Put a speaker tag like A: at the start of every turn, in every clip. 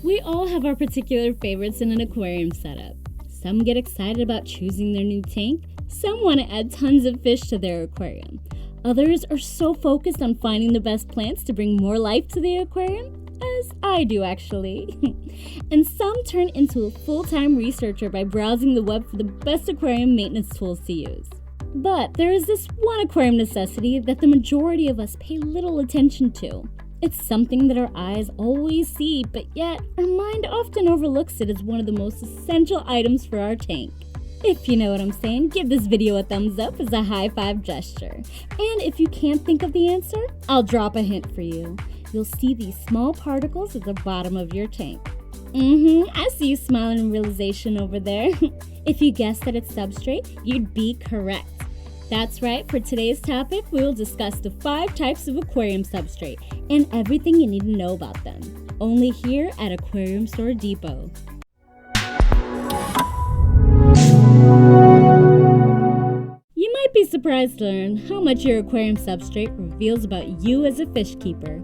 A: We all have our particular favorites in an aquarium setup. Some get excited about choosing their new tank, some want to add tons of fish to their aquarium. Others are so focused on finding the best plants to bring more life to the aquarium, as I do actually. And some turn into a full-time researcher by browsing the web for the best aquarium maintenance tools to use. But there is this one aquarium necessity that the majority of us pay little attention to. It's something that our eyes always see, but yet our mind often overlooks it as one of the most essential items for our tank. If you know what I'm saying, give this video a thumbs up as a high five gesture. And if you can't think of the answer, I'll drop a hint for you. You'll see these small particles at the bottom of your tank. I see you smiling in realization over there. If you guessed that it's substrate, you'd be correct. That's right, for today's topic, we will discuss the 5 types of aquarium substrate and everything you need to know about them. Only here at Aquarium Store Depot. You might be surprised to learn how much your aquarium substrate reveals about you as a fish keeper.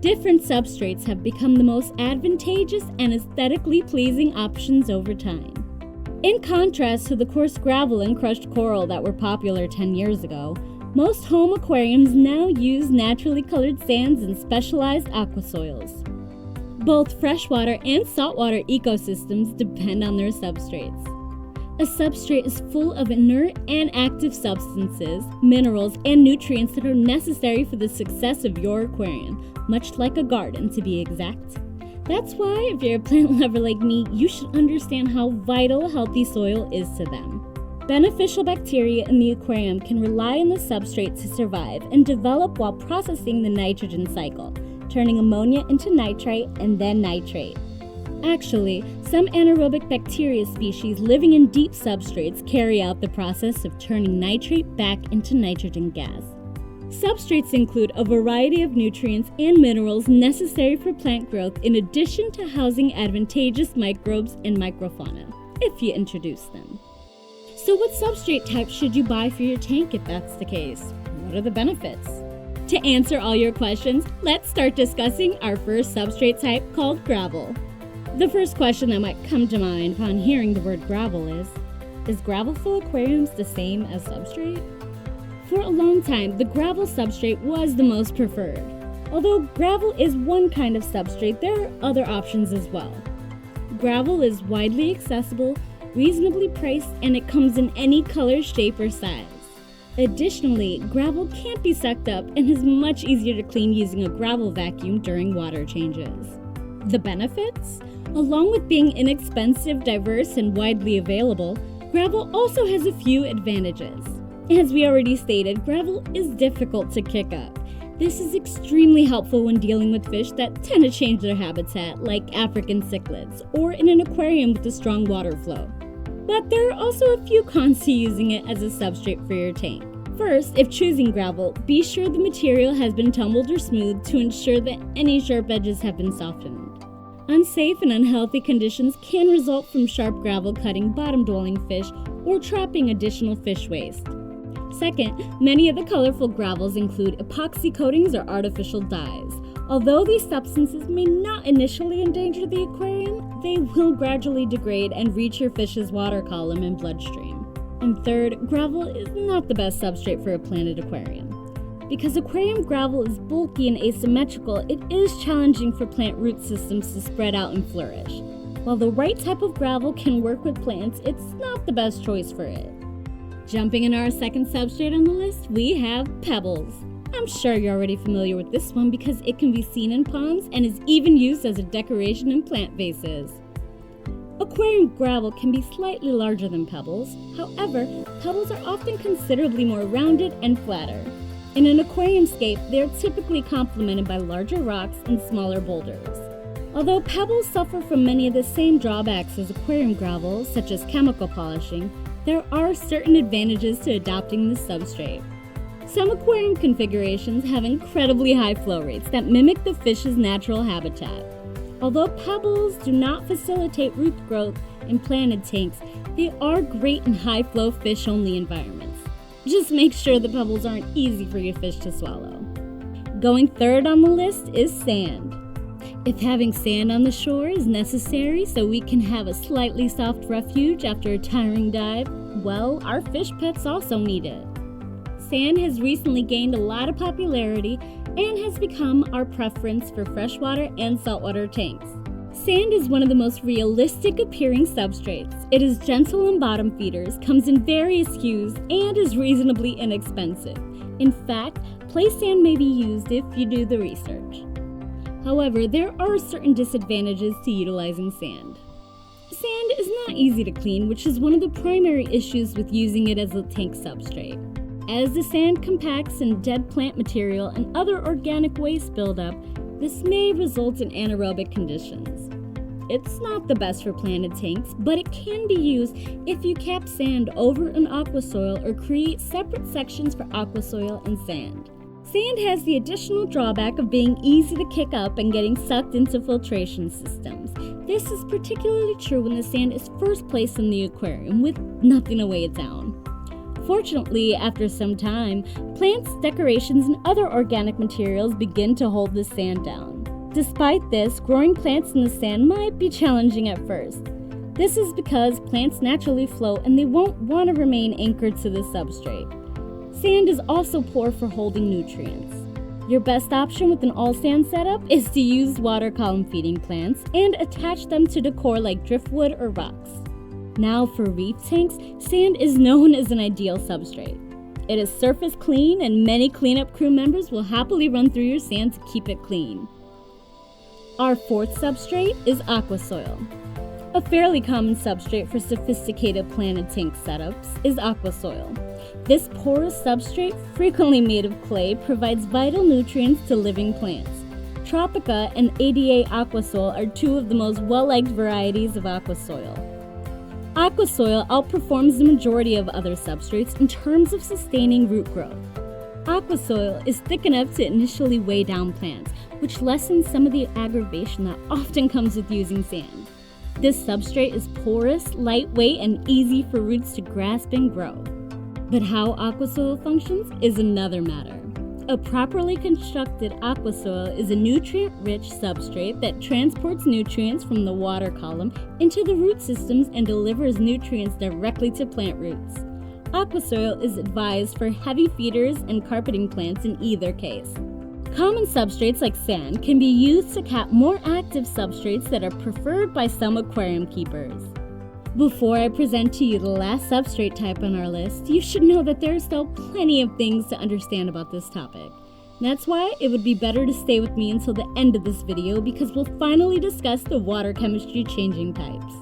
A: Different substrates have become the most advantageous and aesthetically pleasing options over time. In contrast to the coarse gravel and crushed coral that were popular 10 years ago, most home aquariums now use naturally colored sands and specialized aquasoils. Both freshwater and saltwater ecosystems depend on their substrates. A substrate is full of inert and active substances, minerals, and nutrients that are necessary for the success of your aquarium, much like a garden to be exact. That's why, if you're a plant lover like me, you should understand how vital healthy soil is to them. Beneficial bacteria in the aquarium can rely on the substrate to survive and develop while processing the nitrogen cycle, turning ammonia into nitrite and then nitrate. Actually, some anaerobic bacteria species living in deep substrates carry out the process of turning nitrate back into nitrogen gas. Substrates include a variety of nutrients and minerals necessary for plant growth in addition to housing advantageous microbes and microfauna, if you introduce them. So what substrate type should you buy for your tank if that's the case? What are the benefits? To answer all your questions, let's start discussing our first substrate type called gravel. The first question that might come to mind upon hearing the word gravel is gravel-fill aquariums the same as substrate? For a long time, the gravel substrate was the most preferred. Although gravel is one kind of substrate, there are other options as well. Gravel is widely accessible, reasonably priced, and it comes in any color, shape, or size. Additionally, gravel can't be sucked up and is much easier to clean using a gravel vacuum during water changes. The benefits? Along with being inexpensive, diverse, and widely available, gravel also has a few advantages. As we already stated, gravel is difficult to kick up. This is extremely helpful when dealing with fish that tend to change their habitat, like African cichlids, or in an aquarium with a strong water flow. But there are also a few cons to using it as a substrate for your tank. First, if choosing gravel, be sure the material has been tumbled or smoothed to ensure that any sharp edges have been softened. Unsafe and unhealthy conditions can result from sharp gravel cutting bottom-dwelling fish or trapping additional fish waste. Second, many of the colorful gravels include epoxy coatings or artificial dyes. Although these substances may not initially endanger the aquarium, they will gradually degrade and reach your fish's water column and bloodstream. And third, gravel is not the best substrate for a planted aquarium. Because aquarium gravel is bulky and asymmetrical, it is challenging for plant root systems to spread out and flourish. While the right type of gravel can work with plants, it's not the best choice for it. Jumping in our second substrate on the list, we have Pebbles. I'm sure you're already familiar with this one because it can be seen in ponds and is even used as a decoration in plant vases. Aquarium gravel can be slightly larger than Pebbles. However, Pebbles are often considerably more rounded and flatter. In an aquariumscape, they are typically complemented by larger rocks and smaller boulders. Although Pebbles suffer from many of the same drawbacks as aquarium gravel, such as chemical polishing, there are certain advantages to adopting this substrate. Some aquarium configurations have incredibly high flow rates that mimic the fish's natural habitat. Although Pebbles do not facilitate root growth in planted tanks, they are great in high-flow fish-only environments. Just make sure the pebbles aren't easy for your fish to swallow. Going third on the list is sand. If having sand on the shore is necessary so we can have a slightly soft refuge after a tiring dive, well, our fish pets also need it. Sand has recently gained a lot of popularity and has become our preference for freshwater and saltwater tanks. Sand is one of the most realistic appearing substrates. It is gentle on bottom feeders, comes in various hues, and is reasonably inexpensive. In fact, play sand may be used if you do the research. However, there are certain disadvantages to utilizing sand. Sand is not easy to clean, which is one of the primary issues with using it as a tank substrate. As the sand compacts in dead plant material and other organic waste buildup, this may result in anaerobic conditions. It's not the best for planted tanks, but it can be used if you cap sand over an aqua soil or create separate sections for aqua soil and sand. Sand has the additional drawback of being easy to kick up and getting sucked into filtration systems. This is particularly true when the sand is first placed in the aquarium with nothing to weigh it down. Fortunately, after some time, plants, decorations, and other organic materials begin to hold the sand down. Despite this, growing plants in the sand might be challenging at first. This is because plants naturally float and they won't want to remain anchored to the substrate. Sand is also poor for holding nutrients. Your best option with an all-sand setup is to use water column feeding plants and attach them to decor like driftwood or rocks. Now for reef tanks, sand is known as an ideal substrate. It is surface clean and many cleanup crew members will happily run through your sand to keep it clean. Our fourth substrate is Aqua Soil. A fairly common substrate for sophisticated planted tank setups is Aqua Soil. This porous substrate, frequently made of clay, provides vital nutrients to living plants. Tropica and ADA Aqua Soil are two of the most well-liked varieties of Aqua Soil. Aqua Soil outperforms the majority of other substrates in terms of sustaining root growth. Aqua Soil is thick enough to initially weigh down plants, which lessens some of the aggravation that often comes with using sand. This substrate is porous, lightweight, and easy for roots to grasp and grow. But how aqua soil functions is another matter. A properly constructed aqua soil is a nutrient-rich substrate that transports nutrients from the water column into the root systems and delivers nutrients directly to plant roots. Aqua soil is advised for heavy feeders and carpeting plants in either case. Common substrates like sand can be used to cap more active substrates that are preferred by some aquarium keepers. Before I present to you the last substrate type on our list, you should know that there are still plenty of things to understand about this topic. That's why it would be better to stay with me until the end of this video because we'll finally discuss the water chemistry changing types.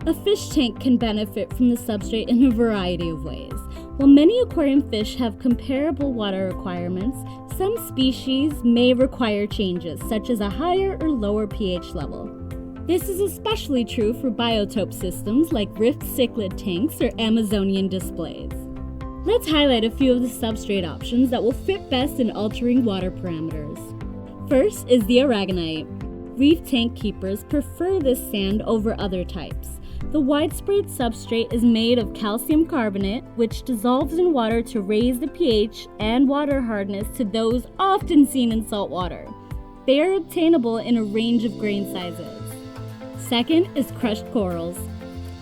A: A fish tank can benefit from the substrate in a variety of ways. While many aquarium fish have comparable water requirements, some species may require changes, such as a higher or lower pH level. This is especially true for biotope systems like rift cichlid tanks or Amazonian displays. Let's highlight a few of the substrate options that will fit best in altering water parameters. First is the Aragonite. Reef tank keepers prefer this sand over other types. The widespread substrate is made of calcium carbonate, which dissolves in water to raise the pH and water hardness to those often seen in salt water. They are obtainable in a range of grain sizes. Second is crushed corals.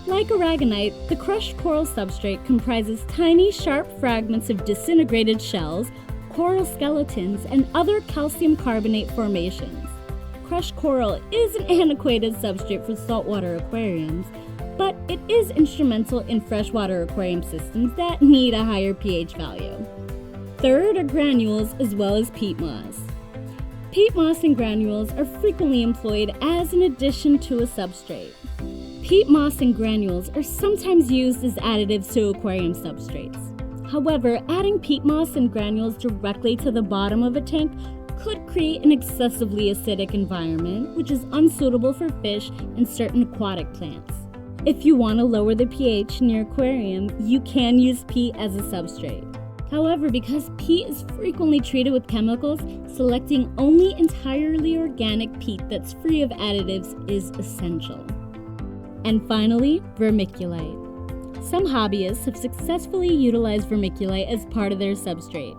A: Like Aragonite, the crushed coral substrate comprises tiny, sharp fragments of disintegrated shells, coral skeletons, and other calcium carbonate formations. Crushed coral is an antiquated substrate for saltwater aquariums, but it is instrumental in freshwater aquarium systems that need a higher pH value. Third are granules as well as peat moss. Peat moss and granules are frequently employed as an addition to a substrate. Peat moss and granules are sometimes used as additives to aquarium substrates. However, adding peat moss and granules directly to the bottom of a tank could create an excessively acidic environment, which is unsuitable for fish and certain aquatic plants. If you want to lower the pH in your aquarium, you can use peat as a substrate. However, because peat is frequently treated with chemicals, selecting only entirely organic peat that's free of additives is essential. And finally, vermiculite. Some hobbyists have successfully utilized vermiculite as part of their substrate.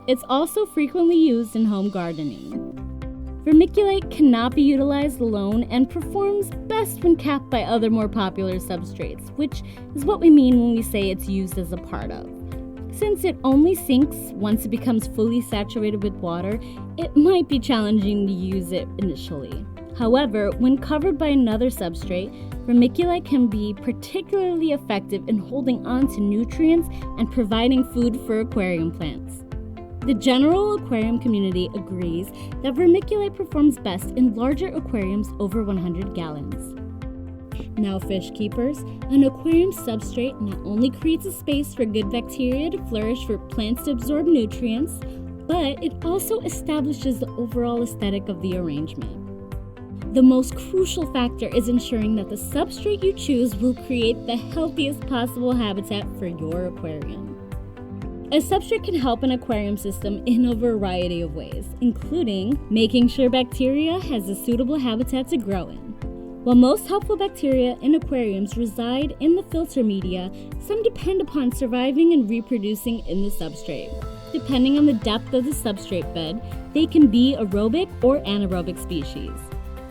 A: It's also frequently used in home gardening. Vermiculite cannot be utilized alone and performs best when capped by other more popular substrates, which is what we mean when we say it's used as a part of. Since it only sinks once it becomes fully saturated with water, it might be challenging to use it initially. However, when covered by another substrate, vermiculite can be particularly effective in holding on to nutrients and providing food for aquarium plants. The general aquarium community agrees that vermiculite performs best in larger aquariums over 100 gallons. Now, fish keepers, an aquarium substrate not only creates a space for good bacteria to flourish for plants to absorb nutrients, but it also establishes the overall aesthetic of the arrangement. The most crucial factor is ensuring that the substrate you choose will create the healthiest possible habitat for your aquarium. A substrate can help an aquarium system in a variety of ways, including making sure bacteria has a suitable habitat to grow in. While most helpful bacteria in aquariums reside in the filter media, some depend upon surviving and reproducing in the substrate. Depending on the depth of the substrate bed, they can be aerobic or anaerobic species.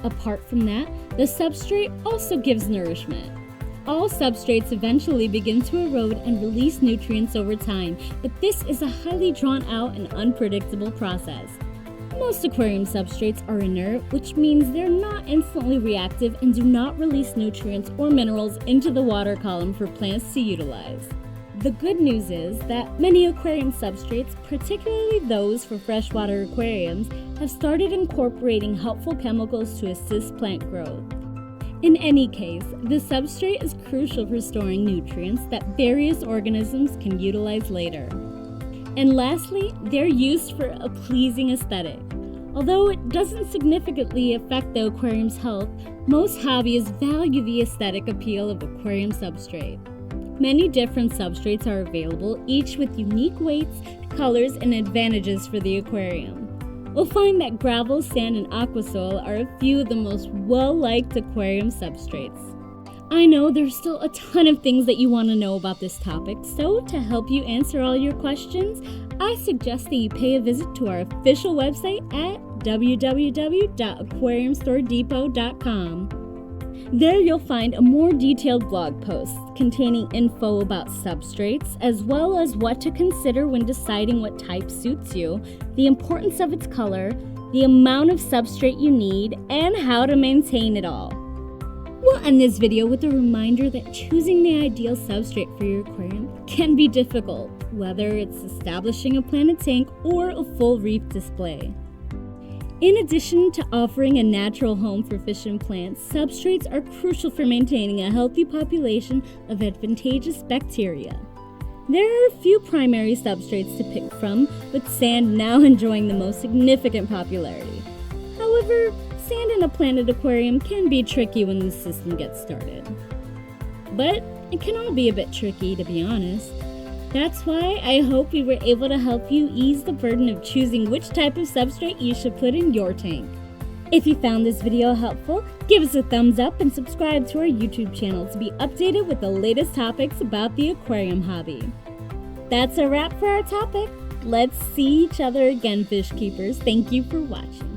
A: Apart from that, the substrate also gives nourishment. All substrates eventually begin to erode and release nutrients over time, but this is a highly drawn out and unpredictable process. Most aquarium substrates are inert, which means they're not instantly reactive and do not release nutrients or minerals into the water column for plants to utilize. The good news is that many aquarium substrates, particularly those for freshwater aquariums, have started incorporating helpful chemicals to assist plant growth. In any case, the substrate is crucial for storing nutrients that various organisms can utilize later. And lastly, they're used for a pleasing aesthetic. Although it doesn't significantly affect the aquarium's health, most hobbyists value the aesthetic appeal of aquarium substrate. Many different substrates are available, each with unique weights, colors, and advantages for the aquarium. We'll find that gravel, sand, and aqua soil are a few of the most well-liked aquarium substrates. I know there's still a ton of things that you want to know about this topic, so to help you answer all your questions, I suggest that you pay a visit to our official website at www.aquariumstoredepot.com. There you'll find a more detailed blog post containing info about substrates, as well as what to consider when deciding what type suits you, the importance of its color, the amount of substrate you need, and how to maintain it all. We'll end this video with a reminder that choosing the ideal substrate for your aquarium can be difficult, whether it's establishing a planted tank or a full reef display. In addition to offering a natural home for fish and plants, substrates are crucial for maintaining a healthy population of advantageous bacteria. There are a few primary substrates to pick from, with sand now enjoying the most significant popularity. However, sand in a planted aquarium can be tricky when the system gets started. But it can all be a bit tricky, to be honest. That's why I hope we were able to help you ease the burden of choosing which type of substrate you should put in your tank. If you found this video helpful, give us a thumbs up and subscribe to our YouTube channel to be updated with the latest topics about the aquarium hobby. That's a wrap for our topic. Let's see each other again, fish keepers. Thank you for watching.